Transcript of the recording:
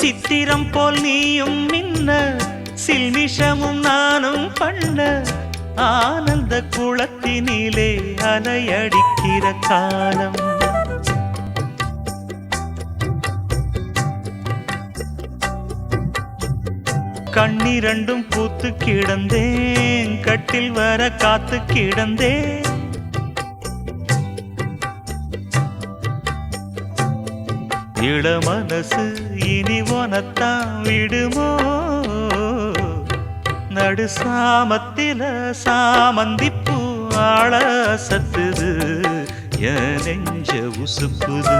சித்திரம் போல் நீயும் மின்ன சில்மிஷமும் நானும் பண்ண ஆனந்த குளத்தினிலே அலையடிக்கிற காலம் கண்ணிரண்டும் பூத்து கிடந்தேன் கட்டில் வர காத்து கிடந்தேன் இள மனசு இனி உனத்தான் விடுமோ நடு சாமத்தில சாமந்திப்பூ ஆள சத்துது என் நெஞ்ச உசுப்புது